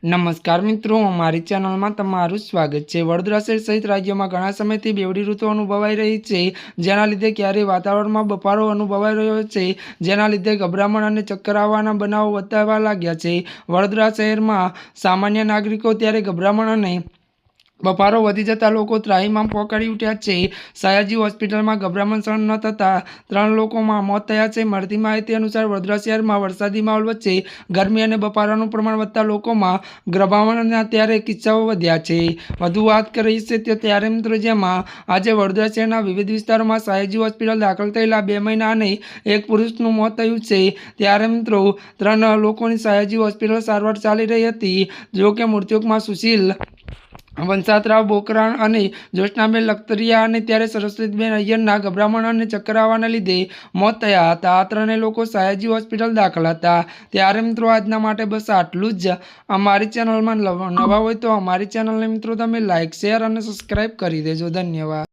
नमस्कार मित्रों, हमारी चैनल में तमारुं स्वागत है। वडोदरा शहर सहित राज्य में घणा समयथी बेवड़ी ऋतु अनुभवाई रही है, जेना लीधे क्यारे वातावरण में बफारो अनुभवाई रह्यो है, जेना लीधे गभरामण अने चक्कर आववाना बनावो वधवा लाग्या छे। वडोदरा शहर में सामान्य नागरिको त्यारे गभरामण अने बफारो वधी जता लोको ત્રાહિમામ પોકારી ઉઠ્યા છે। સયાજી હોસ્પિટલમાં ગભરામણ સહન ન થતા 3 લોકોમાં મોત થયા છે। મળતી માહિતી અનુસાર વડોદરા શહેરમાં વરસાદી માહોલ વચ્ચે ગરમી અને બફારાનું પ્રમાણ વધતા લોકોમાં ગભરામણના ત્યારે કિસ્સાઓ વધ્યા છે। વધુ વાત કરી છે ત્યારે મિત્રો જેમાં આજે વડોદરા શહેરના વિવિધ વિસ્તારોમાં સયાજી હોસ્પિટલ દાખલ થયેલા 2 મહિના અને એક પુરુષનું મોત થયું છે। ત્યારે મિત્રો 3 લોકોની સયાજી હોસ્પિટલ સારવાર ચાલી રહી હતી। જો કે મૃત્યુમાં સુશીલ વંશાતરાવ બોકરાણ અને જ્યોત્સનાબેન લખતરિયા અને ત્યારે સરસ્વતીબેન અય્યરના ગભરામણ અને ચક્કર આવવાના લીધે મોત થયા હતા। આ ત્રણેય લોકો સયાજી હોસ્પિટલ દાખલ હતા। ત્યારે મિત્રો આજના માટે બસ આટલું જ। અમારી ચેનલમાં નવા હોય તો અમારી ચેનલને મિત્રો તમે લાઇક, શેર અને સબસ્ક્રાઇબ કરી દેજો। ધન્યવાદ।